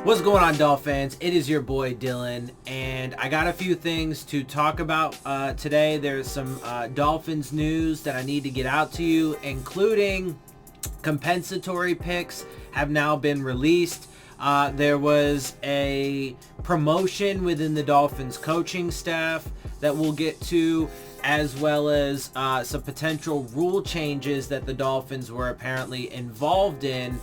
What's going on, Dolphins? It is your boy Dillon, and I got a few things to talk about today. There's some Dolphins news that I need to get out to you, including compensatory picks have now been released. There was a promotion within the Dolphins coaching staff that we'll get to, as well as some potential rule changes that the Dolphins were apparently involved in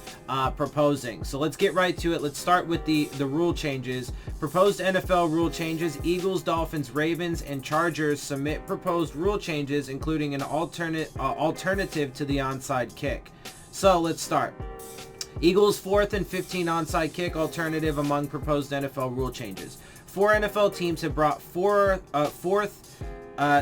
proposing. So let's get right to it. Let's start with the rule changes. Proposed NFL rule changes. Eagles, Dolphins, Ravens, and Chargers submit proposed rule changes, including an alternative to the onside kick. So let's start. Eagles 4th and 15 onside kick alternative among proposed NFL rule changes. 4 NFL teams have brought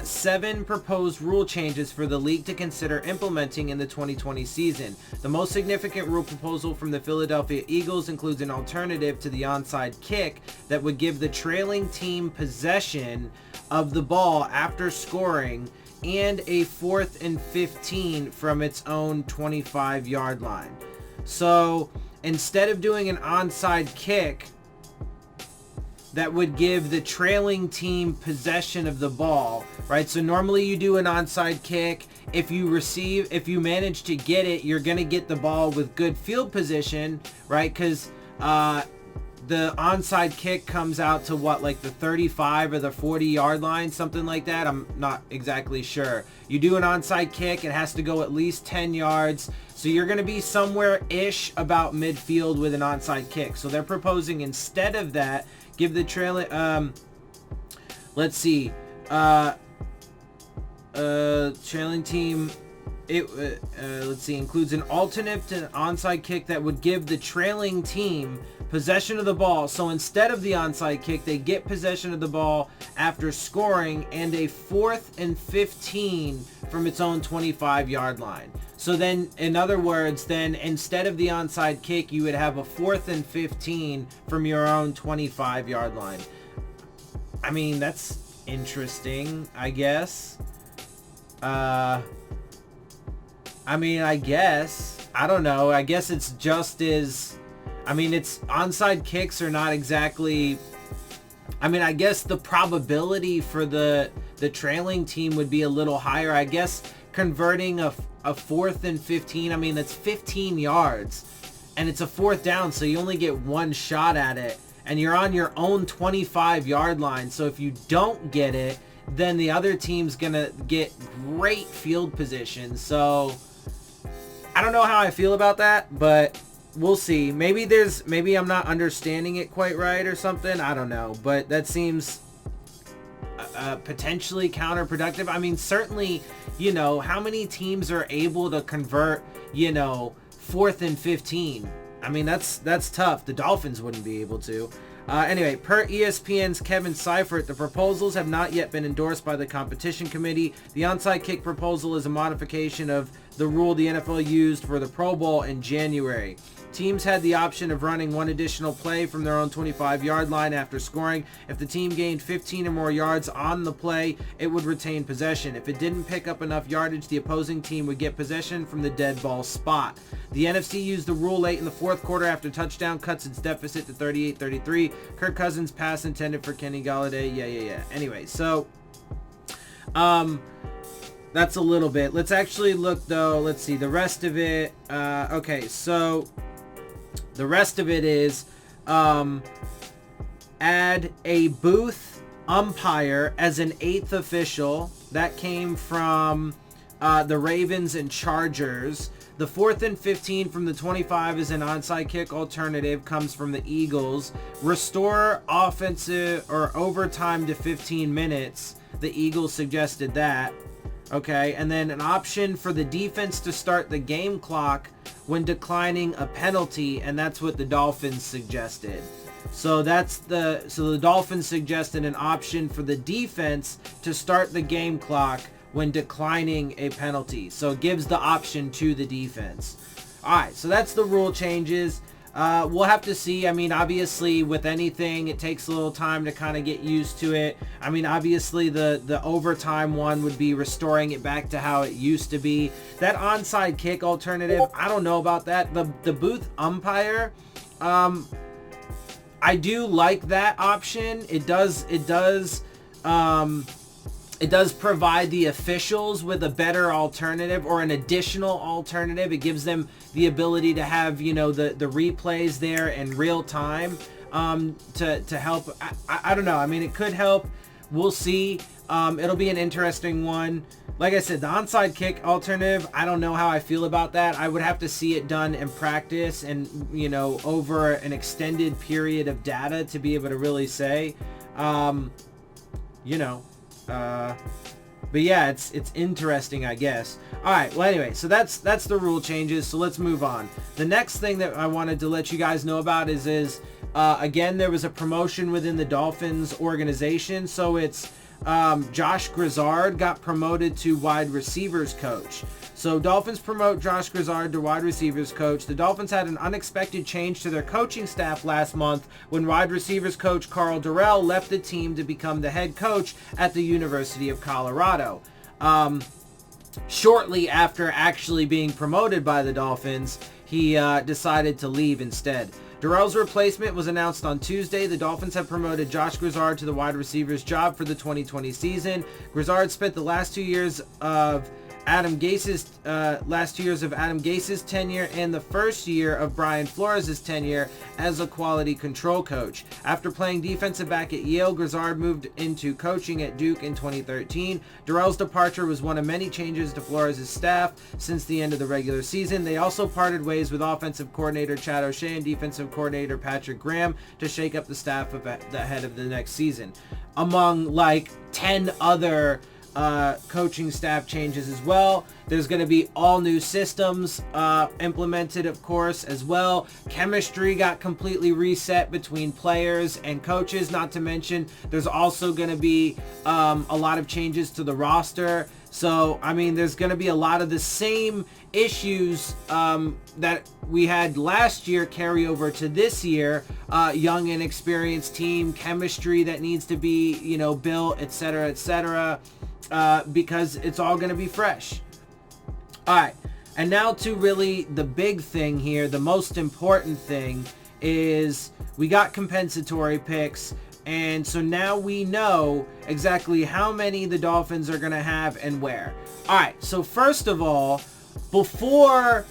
seven proposed rule changes for the league to consider implementing in the 2020 season. The most significant rule proposal from the Philadelphia Eagles includes an alternative to the onside kick that would give the trailing team possession of the ball after scoring and a 4th and 15 from its own 25-yard line. So instead of doing an onside kick that would give the trailing team possession of the ball, right? So normally you do an onside kick. If you manage to get it, you're going to get the ball with good field position, right? Because the onside kick comes out to what, like the 35 or the 40-yard line, something like that. I'm not exactly sure. You do an onside kick, it has to go at least 10 yards. So you're going to be somewhere-ish about midfield with an onside kick. So they're proposing instead of that, give the trailing, trailing team, includes an alternate to an onside kick that would give the trailing team possession of the ball. So instead of the onside kick, they get possession of the ball after scoring and a 4th and 15 from its own 25-yard line. So then, in other words, then instead of the onside kick, you would have a 4th and 15 from your own 25-yard line. I mean, that's interesting, I guess. I don't know. I guess it's just as... it's onside kicks are not exactly... I guess the probability for the trailing team would be a little higher. I guess converting a 4th and 15, that's 15 yards. And it's a 4th down, so you only get one shot at it. And you're on your own 25-yard line. So if you don't get it, then the other team's going to get great field position. So I don't know how I feel about that, but we'll see. Maybe I'm not understanding it quite right or something. I don't know, but that seems potentially counterproductive. Certainly, how many teams are able to convert, 4th and 15? That's tough. The Dolphins wouldn't be able to. Anyway, per ESPN's Kevin Seifert, the proposals have not yet been endorsed by the competition committee. The onside kick proposal is a modification of the rule the NFL used for the Pro Bowl in January. Teams had the option of running one additional play from their own 25-yard line after scoring. If the team gained 15 or more yards on the play, it would retain possession. If it didn't pick up enough yardage, the opposing team would get possession from the dead ball spot. The NFC used the rule late in the fourth quarter after touchdown cuts its deficit to 38-33. Kirk Cousins' pass intended for Kenny Golladay. Yeah. Anyway, so that's a little bit. Let's actually look, though. Let's see the rest of it. Okay, so the rest of it is add a booth umpire as an 8th official. That came from the Ravens and Chargers. The 4th and 15 from the 25 is an onside kick alternative, comes from the Eagles. Restore offensive or overtime to 15 minutes. The Eagles suggested that. Okay, and then an option for the defense to start the game clock when declining a penalty, and that's what the Dolphins suggested. So the Dolphins suggested an option for the defense to start the game clock when declining a penalty. So it gives the option to the defense. All right, so that's the rule changes. We'll have to see. Obviously with anything, it takes a little time to kind of get used to it. Obviously the overtime one would be restoring it back to how it used to be. That onside kick alternative, I don't know about that. The booth umpire, I do like that option. It does provide the officials with a better alternative or an additional alternative. It gives them the ability to have, the replays there in real time to help. I don't know. I mean, it could help. We'll see. It'll be an interesting one. Like I said, the onside kick alternative, I don't know how I feel about that. I would have to see it done in practice and, over an extended period of data to be able to really say, but yeah, it's interesting, I guess. All right, well, anyway, so that's the rule changes. So let's move on. The next thing that I wanted to let you guys know about is again, there was a promotion within the Dolphins organization. So it's Josh Grizzard got promoted to wide receivers coach. So Dolphins promote Josh Grizzard to wide receivers coach. The Dolphins had an unexpected change to their coaching staff last month when wide receivers coach Carl Durrell left the team to become the head coach at the University of Colorado. Shortly after actually being promoted by the Dolphins, he decided to leave instead. Durrell's replacement was announced on Tuesday. The Dolphins have promoted Josh Grizzard to the wide receivers job for the 2020 season. Grizzard spent the last 2 years of Adam Gase's tenure and the first year of Brian Flores' tenure as a quality control coach. After playing defensive back at Yale, Grizzard moved into coaching at Duke in 2013. Durrell's departure was one of many changes to Flores' staff since the end of the regular season. They also parted ways with offensive coordinator Chad O'Shea and defensive coordinator Patrick Graham to shake up the staff ahead of the next season. Among 10 other coaching staff changes as well. There's going to be all new systems implemented, of course, as well. Chemistry got completely reset between players and coaches. Not to mention, there's also going to be a lot of changes to the roster. So, I mean, there's going to be a lot of the same issues that we had last year carry over to this year. Young and experienced team, chemistry that needs to be, built, etc., etc., because it's all going to be fresh. All right. And now to really the big thing here, the most important thing is we got compensatory picks. And so now we know exactly how many the Dolphins are going to have and where. All right. So first of all, before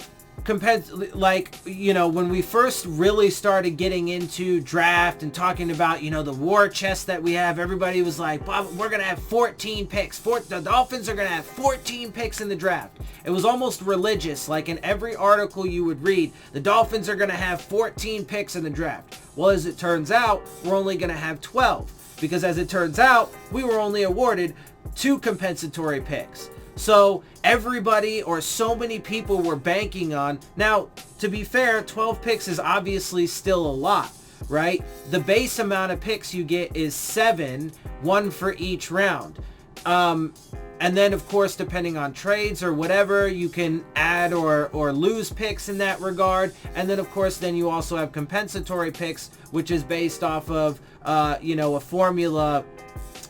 when we first really started getting into draft and talking about, the war chest that we have, everybody was like, Bob, we're going to have 14 picks. The Dolphins are going to have 14 picks in the draft. It was almost religious. Like in every article you would read, the Dolphins are going to have 14 picks in the draft. Well, as it turns out, we're only going to have 12. Because as it turns out, we were only awarded 2 compensatory picks. So everybody or so many people were banking on. Now, to be fair, 12 picks is obviously still a lot, right? The base amount of picks you get is 7, 1 for each round. And then, of course, depending on trades or whatever, you can add or lose picks in that regard. And then, of course, then you also have compensatory picks, which is based off of, a formula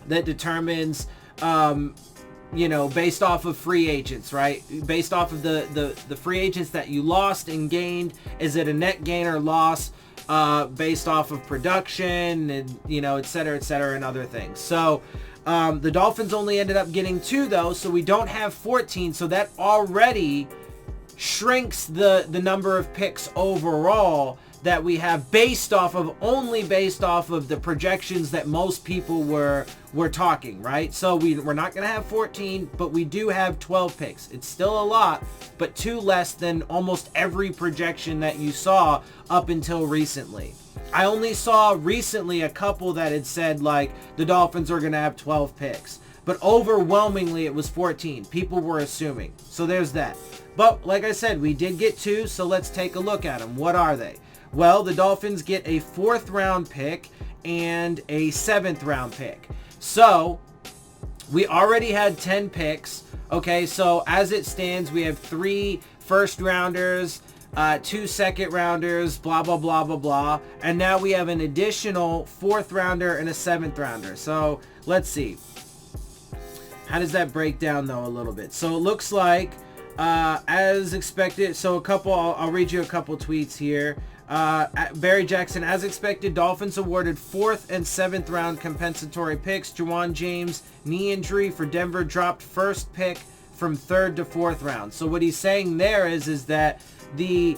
that determines, based off of free agents, right? Based off of the free agents that you lost and gained. Is it a net gain or loss based off of production and, et cetera, and other things. So the Dolphins only ended up getting 2, though, so we don't have 14. So that already shrinks the number of picks overall that we have based off of the projections that most people were talking, right? So we're not going to have 14, but we do have 12 picks. It's still a lot, but 2 less than almost every projection that you saw up until recently. I only saw recently a couple that had said the Dolphins are going to have 12 picks, but overwhelmingly it was 14. People were assuming. So there's that. But like I said, we did get 2, so let's take a look at them. What are they? Well, the Dolphins get a 4th round pick and a 7th round pick. So we already had 10 picks. Okay, so as it stands, we have 3 first rounders, 2 second rounders, blah, blah, blah, blah, blah. And now we have an additional 4th rounder and a 7th rounder. So let's see. How does that break down, though, a little bit? So it looks like, as expected, so I'll read you a couple tweets here. Barry Jackson, as expected, Dolphins awarded 4th and 7th round compensatory picks. Juwan James, knee injury for Denver, dropped first pick from 3rd to 4th round. So what he's saying there is that we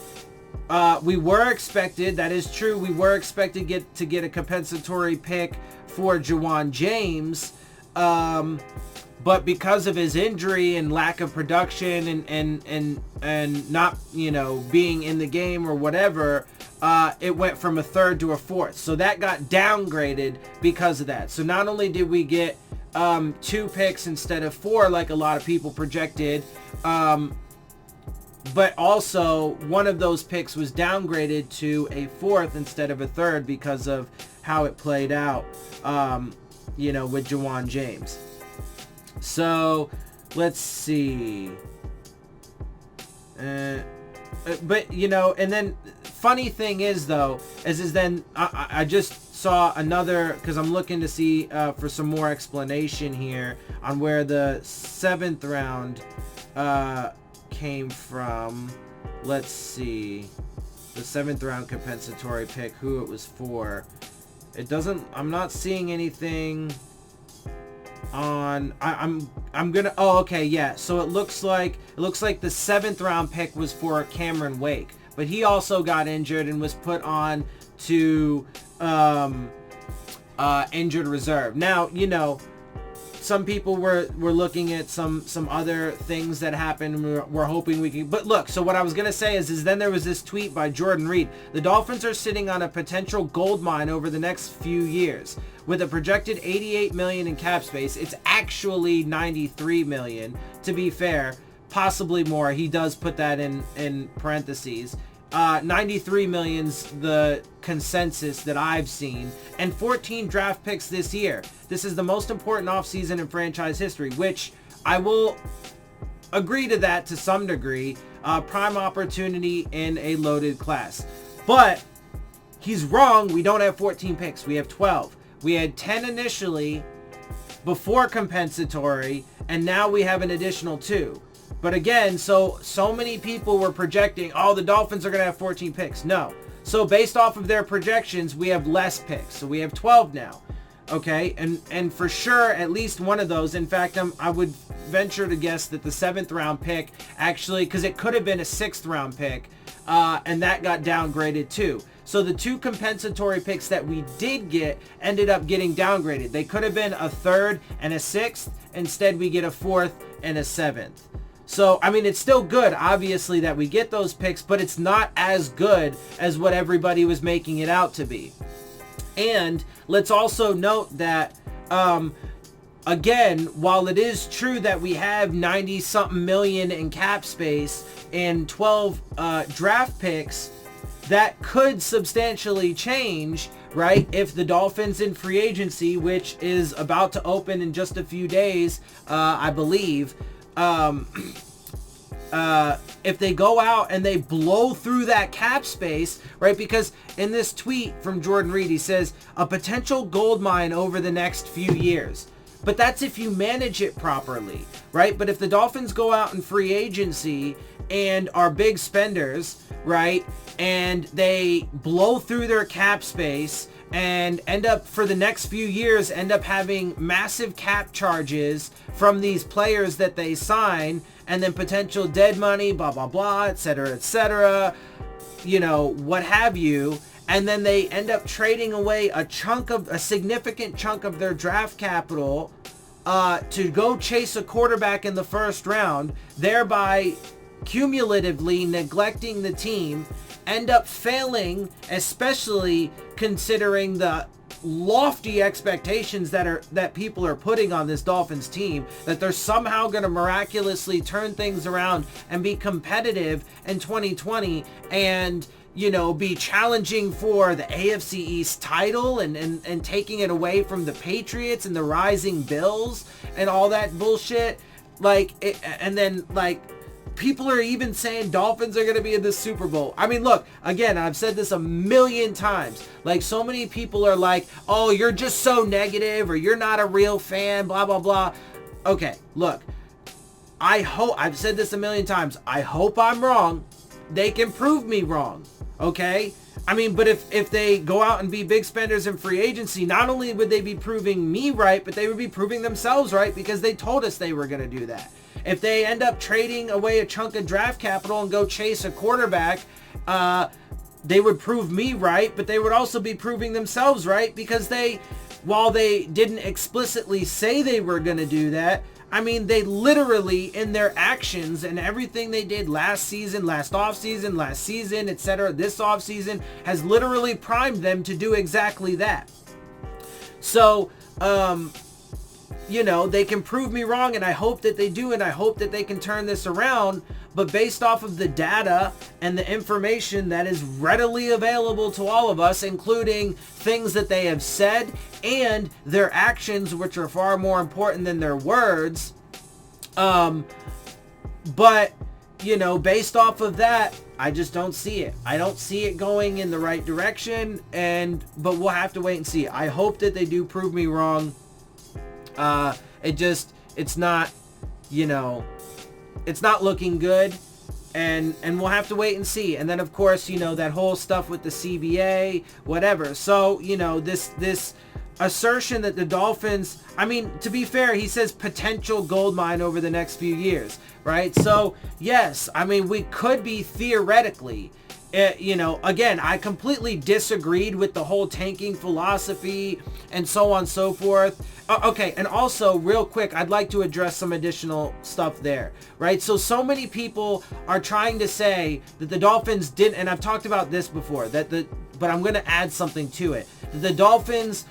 were expected, that is true, we were expected to get a compensatory pick for Juwan James, but because of his injury and lack of production and not, being in the game or whatever, it went from a 3rd to a 4th. So that got downgraded because of that. So not only did we get 2 picks instead of 4 like a lot of people projected, but also one of those picks was downgraded to a 4th instead of a 3rd because of how it played out, with Juwan James. So let's see. But and then funny thing is though, is then I just saw another, because I'm looking to see for some more explanation here on where the 7th round came from. Let's see, the 7th round compensatory pick, who it was for. It doesn't, I'm not seeing anything on, I'm gonna, oh, okay, yeah, so it looks like the 7th round pick was for Cameron Wake, but he also got injured and was put on to injured reserve. Now, some people were looking at some other things that happened. We're hoping we can, but look, so what I was going to say is then there was this tweet by Jordan Reed. The Dolphins are sitting on a potential gold mine over the next few years. With a projected $88 million in cap space, it's actually $93 million, to be fair, possibly more. He does put that in parentheses. 93 million's the consensus that I've seen, and 14 draft picks this year. This is the most important offseason in franchise history, which I will agree to that to some degree. Prime opportunity in a loaded class. But he's wrong. We don't have 14 picks. We have 12. We had 10 initially before compensatory, and now we have an additional 2. But again, so many people were projecting, oh, the Dolphins are going to have 14 picks. No. So based off of their projections, we have less picks. So we have 12 now. Okay? And for sure, at least one of those. In fact, I would venture to guess that the 7th round pick actually, because it could have been a 6th round pick, and that got downgraded too. So the 2 compensatory picks that we did get ended up getting downgraded. They could have been a 3rd and a 6th. Instead, we get a 4th and a 7th. So, I mean, it's still good, obviously, that we get those picks, but it's not as good as what everybody was making it out to be. And let's also note that, again, while it is true that we have 90-something million in cap space and 12 draft picks, that could substantially change, right? If the Dolphins in free agency, which is about to open in just a few days, I believe, if they go out and they blow through that cap space, right? Because in this tweet from Jordan Reed, he says a potential gold mine over the next few years. But that's if you manage it properly, right? But if the Dolphins go out in free agency and are big spenders, right? And they blow through their cap space and end up, for the next few years, end up having massive cap charges from these players that they sign, and then potential dead money, blah, blah, blah, etc., what have you. And then they end up trading away a significant chunk of their draft capital to go chase a quarterback in the first round, thereby cumulatively neglecting the team, end up failing, especially considering the lofty expectations that people are putting on this Dolphins team, that they're somehow going to miraculously turn things around and be competitive in 2020 and be challenging for the AFC East title and taking it away from the Patriots and the rising Bills and all that bullshit. People are even saying Dolphins are going to be in the Super Bowl. I mean, look, again, I've said this a million times. So many people are like, oh, you're just so negative, or you're not a real fan, blah, blah, blah. Okay, look, I've said this a million times. I hope I'm wrong. They can prove me wrong. Okay? I mean, but if they go out and be big spenders in free agency, not only would they be proving me right, but they would be proving themselves right because they told us they were going to do that. If they end up trading away a chunk of draft capital and go chase a quarterback, they would prove me right, but they would also be proving themselves right because while they didn't explicitly say they were going to do that, I mean, they literally, in their actions and everything they did last season, last offseason, last season, etc., this offseason, has literally primed them to do exactly that. So, they can prove me wrong, and I hope that they do, and I hope that they can turn this around. But based off of the data and the information that is readily available to all of us, including things that they have said and their actions, which are far more important than their words. But, based off of that, I just don't see it. I don't see it going in the right direction, but we'll have to wait and see. I hope that they do prove me wrong. It's not, it's not looking good, and we'll have to wait and see. And then of course, that whole stuff with the CBA, whatever. So, this assertion that the Dolphins, I mean, to be fair, he says potential gold mine over the next few years, right? So yes, I mean, we could be theoretically, again, I completely disagreed with the whole tanking philosophy and so on and so forth. Okay, and also real quick, I'd like to address some additional stuff there, right? So many people are trying to say that the Dolphins didn't, and I've talked about this before, but I'm going to add something to it. The Dolphins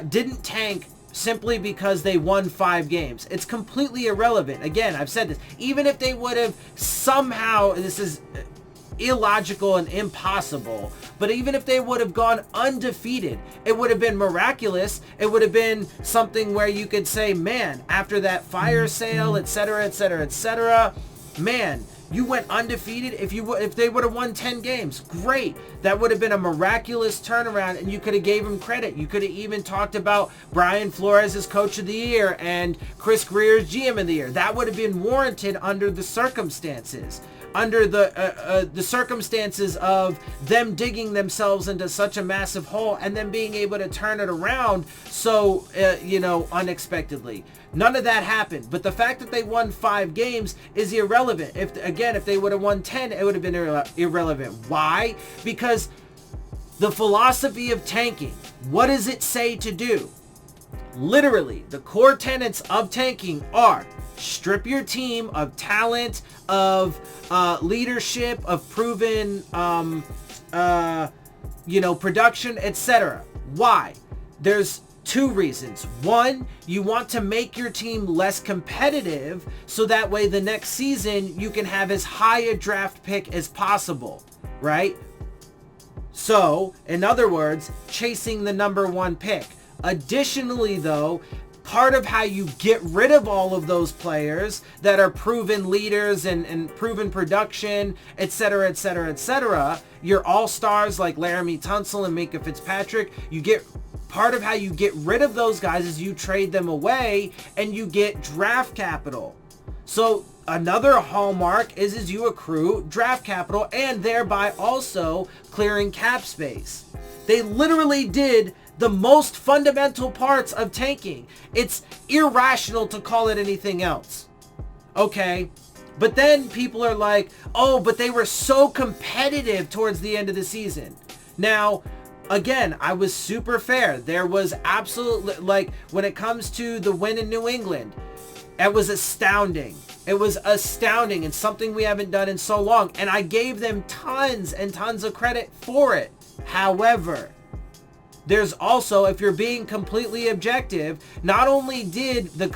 didn't tank simply because they won 5 games. It's completely irrelevant. Again, I've said this. Even if they would have somehow, this is illogical and impossible, but even if they would have gone undefeated, it would have been miraculous. It would have been something where you could say, man, after that fire sale, etc., etc., etc., man, you went undefeated. If they would have won 10 games, great. That would have been a miraculous turnaround, and you could have gave them credit. You could have even talked about Brian Flores as Coach of the Year and Chris Greer as GM of the Year. That would have been warranted under the circumstances. Under the circumstances of them digging themselves into such a massive hole and then being able to turn it around so, unexpectedly. None of that happened. But the fact that they won 5 games is irrelevant. If they would have won 10, it would have been irrelevant. Why? Because the philosophy of tanking, what does it say to do? Literally, the core tenets of tanking are strip your team of talent, of leadership, of proven, production, etc. Why? There's 2 reasons. 1, you want to make your team less competitive so that way the next season you can have as high a draft pick as possible, right? So, in other words, chasing the number 1 pick. Additionally, though, part of how you get rid of all of those players that are proven leaders and proven production, etc., etc., etc., your all-stars like Laramie Tunsil and Minkah Fitzpatrick, part of how you get rid of those guys is you trade them away and you get draft capital. So another hallmark is you accrue draft capital and thereby also clearing cap space. They literally did the most fundamental parts of tanking. It's irrational to call it anything else. Okay? But then people are like, oh, but they were so competitive towards the end of the season. Now, again, I was super fair. There was absolutely, when it comes to the win in New England, it was astounding. It was astounding and something we haven't done in so long. And I gave them tons and tons of credit for it. However, there's also, if you're being completely objective, not only did the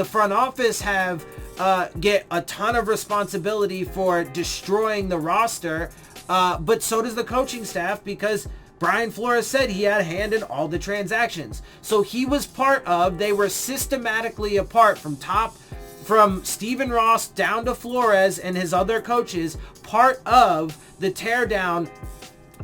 front office get a ton of responsibility for destroying the roster, but so does the coaching staff because Brian Flores said he had a hand in all the transactions. So he was they were systematically apart from Stephen Ross down to Flores and his other coaches, part of the teardown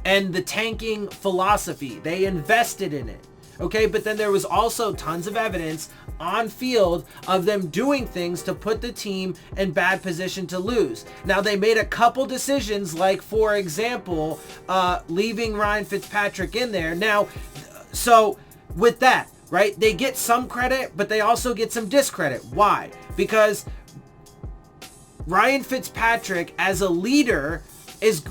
and the tanking philosophy. They invested in it. Okay, but then there was also tons of evidence on field of them doing things to put the team in bad position to lose. Now, they made a couple decisions, like, for example, leaving Ryan Fitzpatrick in there. Now, so with that, right, they get some credit, but they also get some discredit. Why? Because Ryan Fitzpatrick, as a leader,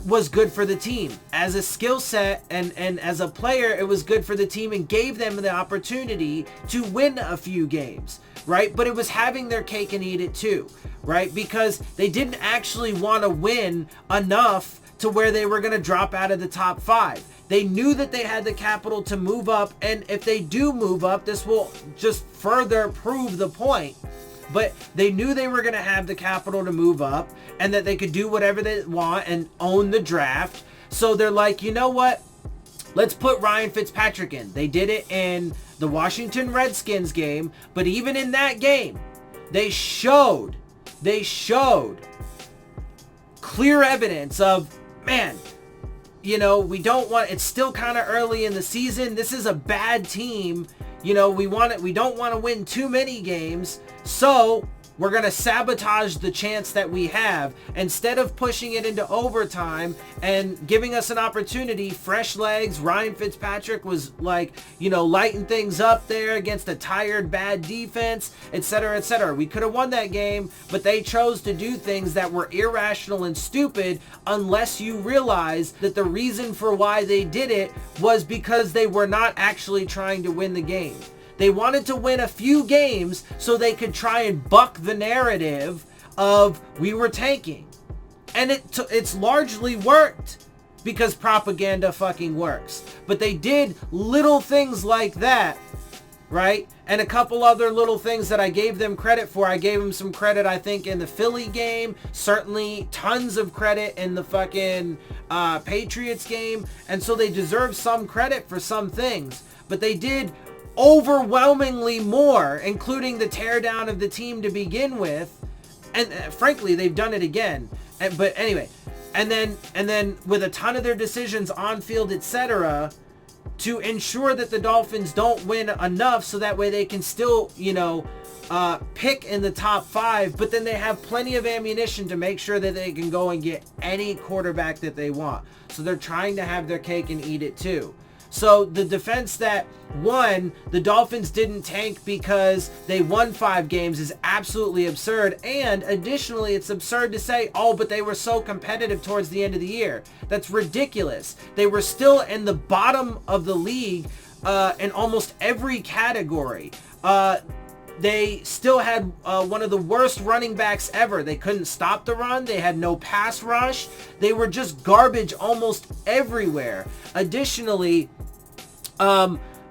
was good for the team. As a skill set and as a player, it was good for the team and gave them the opportunity to win a few games, right? But it was having their cake and eat it too, right? Because they didn't actually want to win enough to where they were going to drop out of the top 5. They knew that they had the capital to move up, and if they do move up, this will just further prove the point. But they knew they were going to have the capital to move up and that they could do whatever they want and own the draft. So they're like, you know what? Let's put Ryan Fitzpatrick in. They did it in the Washington Redskins game, but even in that game, they showed clear evidence of, man, you know, we don't want, it's still kind of early in the season. This is a bad team. You know, we don't want to win too many games, so we're going to sabotage the chance that we have. Instead of pushing it into overtime and giving us an opportunity, fresh legs, Ryan Fitzpatrick was like, you know, lighting things up there against a tired, bad defense, etc., etc. We could have won that game, but they chose to do things that were irrational and stupid, unless you realize that the reason for why they did it was because they were not actually trying to win the game. They wanted to win a few games so they could try and buck the narrative of we were tanking. And it's largely worked because propaganda fucking works. But they did little things like that, right? And a couple other little things that I gave them credit for. I gave them some credit, I think, in the Philly game. Certainly tons of credit in the fucking Patriots game. And so they deserve some credit for some things. But they did overwhelmingly more, including the teardown of the team to begin with, and frankly they've done it again. But anyway, and then with a ton of their decisions on field, etc., to ensure that the Dolphins don't win enough so that way they can still, you know, pick in the top 5, but then they have plenty of ammunition to make sure that they can go and get any quarterback that they want. So they're trying to have their cake and eat it too. So the defense that won, the Dolphins didn't tank because they won 5 games, is absolutely absurd. And additionally, it's absurd to say, oh, but they were so competitive towards the end of the year. That's ridiculous. They were still in the bottom of the league in almost every category. They still had one of the worst running backs ever. They couldn't stop the run. They had no pass rush. They were just garbage almost everywhere. Additionally,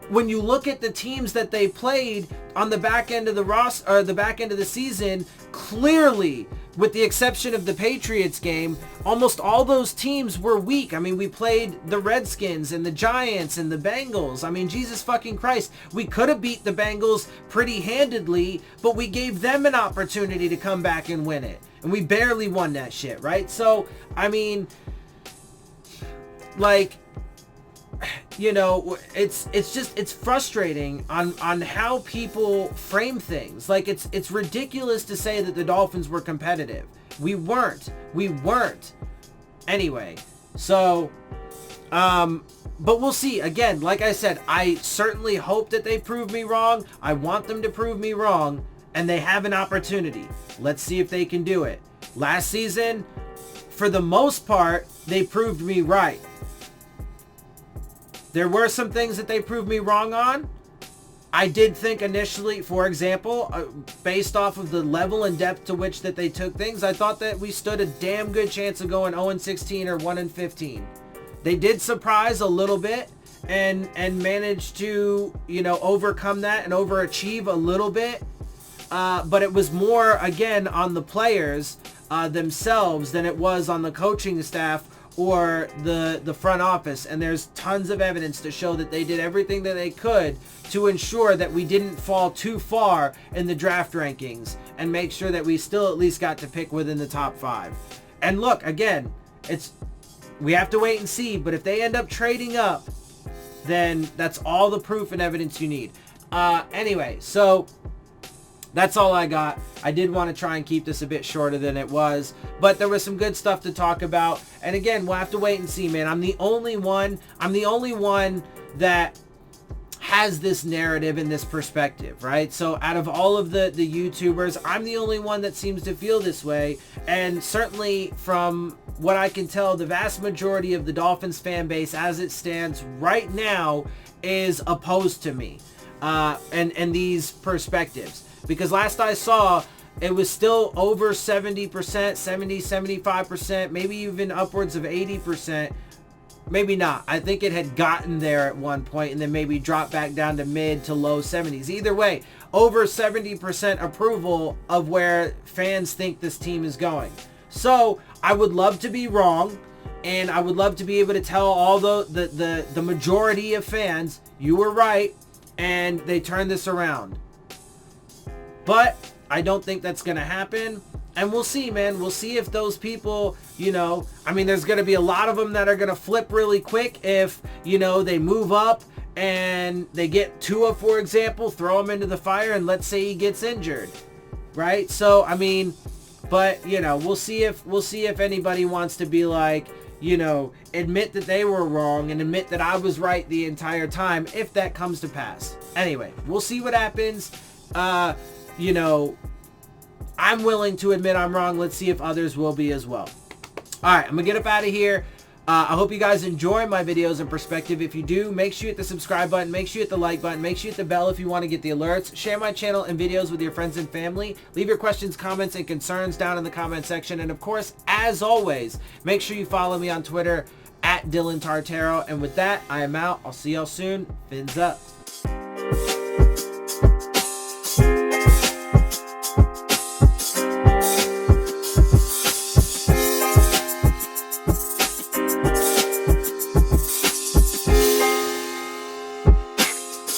when you look at the teams that they played on the back end of the roster, or the back end of the season, clearly, with the exception of the Patriots game, almost all those teams were weak. I mean, we played the Redskins and the Giants and the Bengals. I mean, Jesus fucking Christ. We could have beat the Bengals pretty handedly, but we gave them an opportunity to come back and win it. And we barely won that shit, right? So, I mean, like, you know, it's frustrating on how people frame things. Like, it's ridiculous to say that the Dolphins were competitive. We weren't. Anyway, so, but we'll see. Again, like I said, I certainly hope that they prove me wrong. I want them to prove me wrong, and they have an opportunity. Let's see if they can do it. Last season, for the most part, they proved me right. There were some things that they proved me wrong on. I did think initially, for example, based off of the level and depth to which that they took things, I thought that we stood a damn good chance of going 0-16 or 1-15. They did surprise a little bit and managed to, you know, overcome that and overachieve a little bit. But it was more, again, on the players themselves than it was on the coaching staff or the front office. And there's tons of evidence to show that they did everything that they could to ensure that we didn't fall too far in the draft rankings and make sure that we still at least got to pick within the top 5. And look, again, we have to wait and see, but if they end up trading up then that's all the proof and evidence you need. Anyway, so that's all I got. I did want to try and keep this a bit shorter than it was, but there was some good stuff to talk about. And again, we'll have to wait and see, man. I'm the only one that has this narrative and this perspective, right? So out of all of the YouTubers, I'm the only one that seems to feel this way. And certainly from what I can tell, the vast majority of the Dolphins fan base as it stands right now is opposed to me and these perspectives. Because last I saw, it was still over 70%, 70, 75%, maybe even upwards of 80%. Maybe not. I think it had gotten there at one point and then maybe dropped back down to mid to low 70s. Either way, over 70% approval of where fans think this team is going. So I would love to be wrong, and I would love to be able to tell all the majority of fans, you were right, and they turned this around. But I don't think that's going to happen. And we'll see, man. We'll see if those people, you know, I mean, there's going to be a lot of them that are going to flip really quick if, you know, they move up and they get Tua, for example, throw him into the fire, and let's say he gets injured, right? So, I mean, but, you know, we'll see if anybody wants to be like, you know, admit that they were wrong and admit that I was right the entire time, if that comes to pass. Anyway, we'll see what happens. You know, I'm willing to admit I'm wrong. Let's see if others will be as well. All right, I'm going to get up out of here. I hope you guys enjoy my videos and perspective. If you do, make sure you hit the subscribe button. Make sure you hit the like button. Make sure you hit the bell if you want to get the alerts. Share my channel and videos with your friends and family. Leave your questions, comments, and concerns down in the comment section. And of course, as always, make sure you follow me on Twitter at Dillon Tartaro. And with that, I am out. I'll see y'all soon. Fins up.